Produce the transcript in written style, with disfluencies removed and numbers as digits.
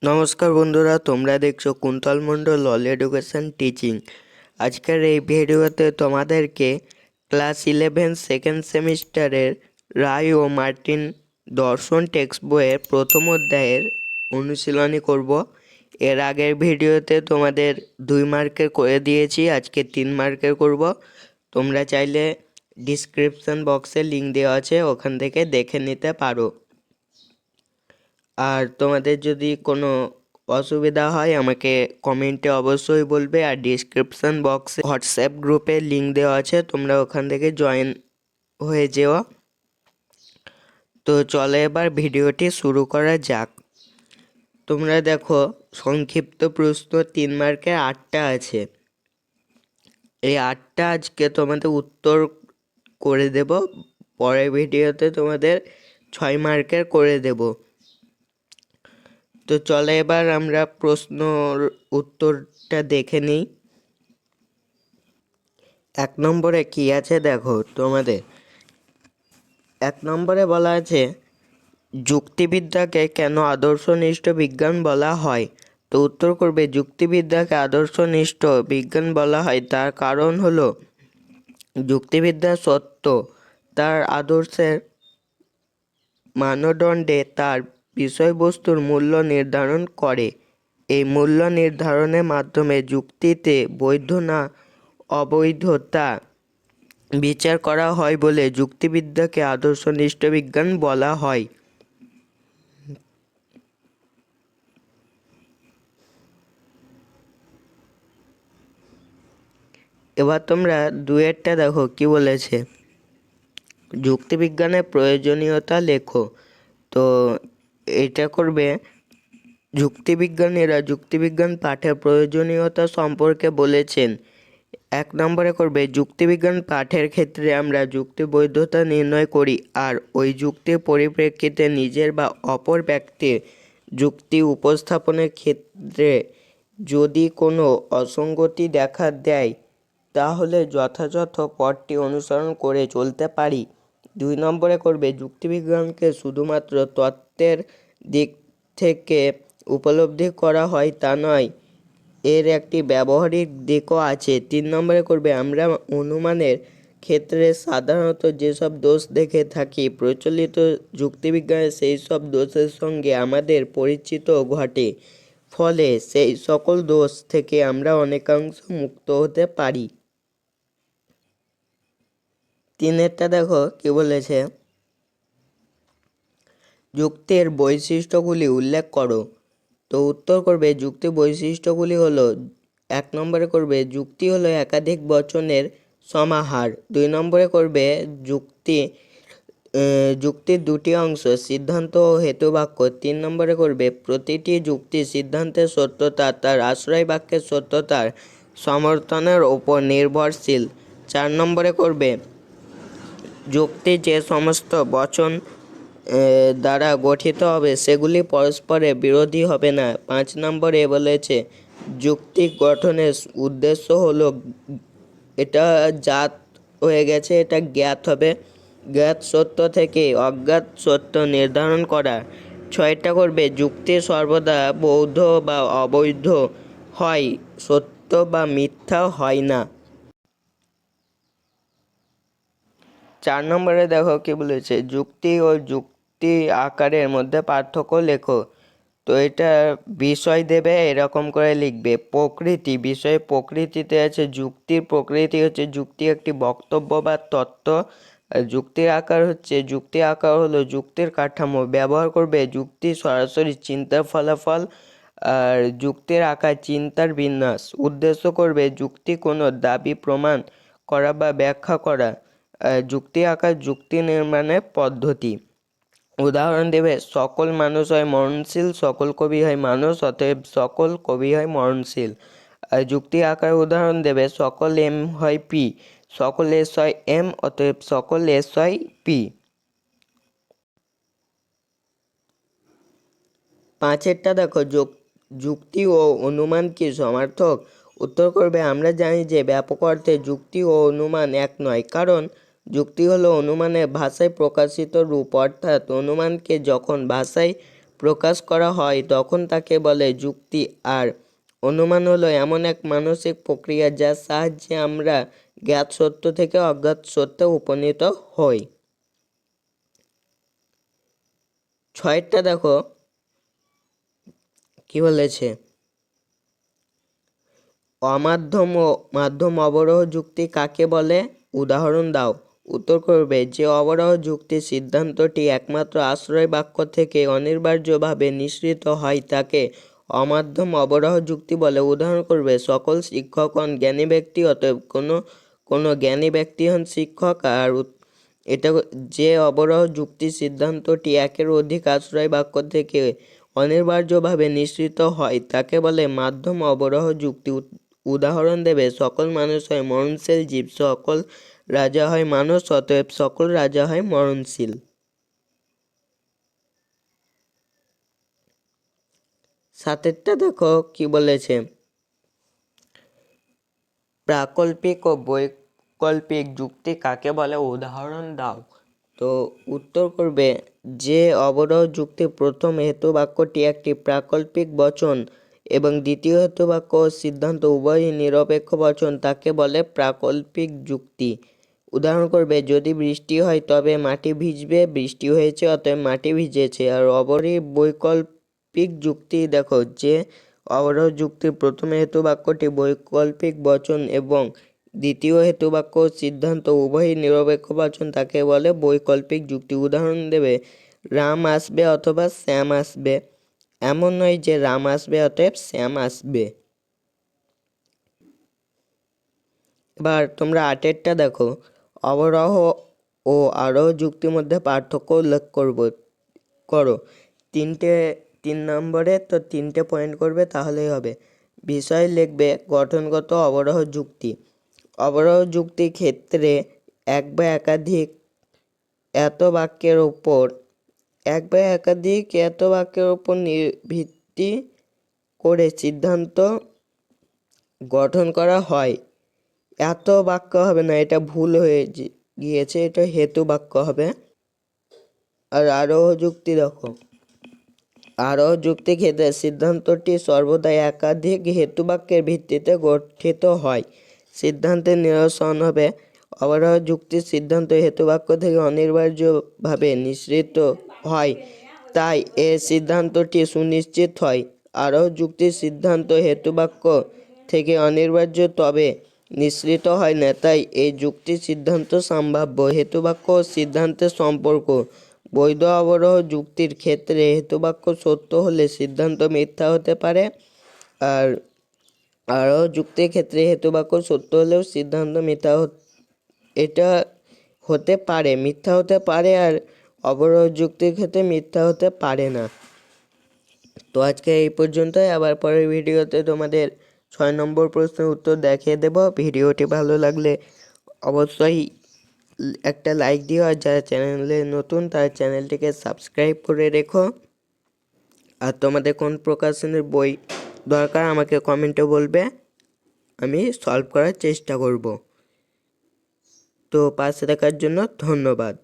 নমস্কার বন্ধুরা, তোমরা দেখছো কুন্তল মণ্ডল অল এডুকেশন টিচিং। আজকের এই ভিডিওতে তোমাদেরকে ক্লাস 11 সেকেন্ড সেমিস্টারের রায় ও মার্টিন দর্শন টেক্সট বইয়ের প্রথম অধ্যায়ের অনুশীলনী করব। এর আগের ভিডিওতে তোমাদের 2 মার্কের করে দিয়েছি, আজকে 3 মার্কের করব। তোমরা চাইলে ডিসক্রিপশন বক্সে লিঙ্ক দেওয়া আছে, ওখান থেকে দেখে নিতে পারো। আর তোমাদের যদি কোনো অসুবিধা হয় আমাকে কমেন্টে অবশ্যই বলবে। আর ডিসক্রিপশন বক্সে হোয়াটসঅ্যাপ গ্রুপে লিঙ্ক দেওয়া আছে, তোমরা ওখান থেকে জয়েন হয়ে যেও। তো চলো এবার ভিডিওটি শুরু করা যাক। তোমরা দেখো, সংক্ষিপ্ত প্রশ্ন 3 মার্কের 8টা আছে। এই 8টা আজকে তোমাদের উত্তর করে দেব, পরের ভিডিওতে তোমাদের 6 মার্কের করে দেব। তো চলো এবার আমরা প্রশ্নর উত্তরটা দেখে নিই। 1 নম্বরে কি আছে দেখো তোমাদের। 1 নম্বরে বলা আছে যুক্তিবিদ্যাকে কেন আদর্শনিষ্ঠ বিজ্ঞান বলা হয়। তো উত্তর করবে যুক্তিবিদ্যাকে আদর্শনিষ্ঠ বিজ্ঞান বলা হয় তার কারণ হলো যুক্তিবিদ্যা সত্য তার আদর্শের মানদণ্ডে তার বিষয়বস্তুর মূল্য নির্ধারণ করে। এই মূল্য নির্ধারণের মাধ্যমে যুক্তিতে বৈধ না অবৈধ তা বিচার করা হয় বলে যুক্তিবিদ্যাকে আদর্শনিষ্ঠ বিজ্ঞান বলা হয়। এবার তোমরা দুয়েরটা দেখো কি বলেছে, যুক্তিবিজ্ঞানের প্রয়োজনীয়তা লেখো। তো এটা করবে যুক্তিবিজ্ঞানীরা যুক্তিবিজ্ঞান পাঠের প্রয়োজনীয়তা সম্পর্কে বলেছেন। 1 নম্বরে করবে যুক্তিবিজ্ঞান পাঠের ক্ষেত্রে আমরা যুক্তি বৈধতা নির্ণয় করি, আর ওই যুক্তির পরিপ্রেক্ষিতে নিজের বা অপর ব্যক্তির যুক্তি উপস্থাপনের ক্ষেত্রে যদি কোনো অসঙ্গতি দেখা দেয় তাহলে যথাযথ পথটি অনুসরণ করে চলতে পারি। 2 নম্বরে করবে যুক্তিবিজ্ঞানকে শুধুমাত্র তত্ত্বের দিক থেকে উপলব্ধি করা হয় তা নয়, এর একটি ব্যবহারিক দিকও আছে। 3 নম্বরে করবে আমরা অনুমানের ক্ষেত্রে সাধারণত যেসব দোষ দেখে থাকি প্রচলিত যুক্তিবিজ্ঞানে সেই সব দোষের সঙ্গে আমাদের পরিচিত ঘটে, ফলে সেই সকল দোষ থেকে আমরা অনেকাংশ মুক্ত হতে পারি। 3এরটা দেখো কি বলেছে, যুক্তির বৈশিষ্ট্যগুলি উল্লেখ করো। তো উত্তর করবে যুক্তি বৈশিষ্ট্যগুলি হলো 1 নম্বরে করবে যুক্তি হলো একাধিক বচনের সমাহার। 2 নম্বরে করবে যুক্তির দুটি অংশ সিদ্ধান্ত ও হেতুবাক্য। 3 নম্বরে করবে প্রতিটি যুক্তি সিদ্ধান্তের সত্যতা তার আশ্রয় বাক্যের সত্যতার সমর্থনের ওপর নির্ভরশীল। 4 নম্বরে করবে যুক্তি যে সমস্ত বচন দ্বারা গঠিত হবে সেগুলি পরস্পরের বিরোধী হবে না। 5 নম্বরে বলেছে যুক্তি গঠনের উদ্দেশ্য হলো, এটা জাত হয়ে গেছে, এটা জ্ঞাত হবে, জ্ঞাত সত্য থেকে অজ্ঞাত সত্য নির্ধারণ করা। 6টা করবে যুক্তি সর্বদা বৈধ বা অবৈধ হয়, সত্য বা মিথ্যা হয় না। 4 নম্বরে দেখো কি বলেছে, যুক্তি ও যুক্তি আকারের মধ্যে পার্থক্য লেখো। তো এটা বিষয় দেবে, এরকম করে লিখবে প্রকৃতি। বিষয় প্রকৃতিতে আছে যুক্তির প্রকৃতি হচ্ছে যুক্তি একটি বক্তব্য বা তত্ত্ব। যুক্তির আকার হলো যুক্তির কাঠামো। ব্যবহার করবে যুক্তি সরাসরি চিন্তার ফলাফল, আর যুক্তির আকার চিন্তার বিন্যাস। উদ্দেশ্য করবে যুক্তি কোনো দাবি প্রমাণ করা বা ব্যাখ্যা করা। যুক্তি আকার যুক্তি নির্মাণের পদ্ধতি। উদাহরণ দেবে সকল মানুষ হয় মরণশীল, সকল কবি হয় মানুষ, অতএব সকল কবি হয় মরণশীল। যুক্তি আকার উদাহরণ দেবে সকল এম হয় পি, সকল এস হয় এম, অতএব সকল এস হয় পি। 5এরটা দেখো যুক্তি ও অনুমান কি সমার্থক। উত্তর করবে আমরা জানি যে ব্যাপক অর্থে যুক্তি ও অনুমান এক নয়, কারণ যুক্তি হলো অনুমানের ভাষায় প্রকাশিত রূপ, অর্থাৎ অনুমানকে যখন ভাষায় প্রকাশ করা হয় তখন তাকে বলে যুক্তি। আর অনুমান হলো এমন এক মানসিক প্রক্রিয়া যার সাহায্যে আমরা জ্ঞাত সত্য থেকে অজ্ঞাত সত্যে উপনীত হই। 6টা দেখো কি বলেছে, অমাধ্যম ও মাধ্যম অবরোহ যুক্তি কাকে বলে, উদাহরণ দাও। উত্তর করবে, যে অবরোহ যুক্তির সিদ্ধান্তটি একমাত্র আশ্রয় বাক্য থেকে অনিবার্যভাবে নিঃসৃত হয় তাকে অমাধ্যম অবরোহ যুক্তি বলে। উদাহরণ করবে, সকল শিক্ষক হন জ্ঞানী ব্যক্তি, অতএব কোনো জ্ঞানী ব্যক্তি হন শিক্ষক। আর এটা যে অবরোহ যুক্তির সিদ্ধান্তটি একের অধিক আশ্রয় বাক্য থেকে অনিবার্যভাবে নিঃসৃত হয় তাকে বলে মাধ্যম অবরোহ যুক্তি। উদাহরণ দেবে, সকল মানুষ হয় মরণশীল জীব, সকল রাজা হয় মানুষ, অতএব সকল রাজা হয় মরণশীল। 7টা দেখো কি বলেছে, প্রাকল্পিক ও বৈকল্পিক যুক্তি কাকে বলে, উদাহরণ দাও। তো উত্তর করবে, যে অবরোহ যুক্তি প্রথম হেতুবাক্যটি একটি প্রাকল্পিক বচন এবং দ্বিতীয় হেতুবাক্য ও সিদ্ধান্ত উভয়ই নিরপেক্ষ বচন তাকে বলে প্রাকল্পিক যুক্তি। উদাহরণ করবে, যদি বৃষ্টি হয় তবে মাটি ভিজবে, বৃষ্টি হয়েছে অতএব মাটি ভিজেছে। আর বৈকল্পিক যুক্তি দেখো, যে অবরোহ যুক্তির প্রথম হেতুবাক্যটি বৈকল্পিক বচন এবং দ্বিতীয় হেতুবাক্য ও সিদ্ধান্ত উভয়ই নিরপেক্ষ বচন তাকে বলে বৈকল্পিক যুক্তি। উদাহরণ দেবে, রাম আসবে অথবা শ্যাম আসবে, এমন নয় যে রাম আসবে অতএব শ্যাম আসবে। এবার তোমরা 8টা দেখো, অবরোহ ও আরোহ যুক্তির মধ্যে পার্থক্য উল্লেখ করো। 3 নম্বরে তো 3টে পয়েন্ট করবে তাহলেই হবে। বিষয় লিখবে গঠনগত অবরোহ যুক্তি। অবরোহ যুক্তির ক্ষেত্রে এক বা একাধিক এত বাক্যের উপর ভিত্তি করে সিদ্ধান্ত গঠন করা হয়। এত বাক্য হবে না, এটা ভুল হয়ে গিয়েছে, এটা হেতু বাক্য হবে। আর আরোহ যুক্তি দেখো, আরোহ যুক্তি ক্ষেত্রে সিদ্ধান্তটি সর্বদা একাধিক হেতুবাক্যের ভিত্তিতে গঠিত হয়। সিদ্ধান্তের নিরসন হবে। অবরোহ যুক্তির সিদ্ধান্ত হেতুবাক্য থেকে অনিবার্যভাবে নিঃসৃত হয়, তাই এর সিদ্ধান্তটি সুনিশ্চিত হয়। আরোহ যুক্তির সিদ্ধান্ত হেতুবাক্য থেকে অনিবার্য তবে নিঃসৃত হয় না, তাই এই যুক্তির সিদ্ধান্ত সম্ভাব্য। হেতুবাক্য ও সিদ্ধান্তের সম্পর্ক। বৈধ অবরোহ যুক্তির ক্ষেত্রে হেতুবাক্য সত্য হলে সিদ্ধান্ত মিথ্যা হতে পারে, আর আরোহ যুক্তির ক্ষেত্রে হেতুবাক্য সত্য হলেও সিদ্ধান্ত এটা হতে পারে, মিথ্যা হতে পারে, আর অবরোহ যুক্তির ক্ষেত্রে মিথ্যা হতে পারে না। তো আজকে এই পর্যন্তই। আবার পরের ভিডিওতে তোমাদের 6 নম্বর প্রশ্নের উত্তর দেখিয়ে দেব। ভিডিওটি ভালো লাগলে অবশ্যই একটা লাইক দিও, আর যারা চ্যানেলে নতুন তারা চ্যানেলটিকে সাবস্ক্রাইব করে রেখো। আর তোমাদের কোন প্রকাশনের বই দরকার আমাকে কমেন্টে বলবে, আমি সলভ করার চেষ্টা করব। তো পাশে থাকার জন্য ধন্যবাদ।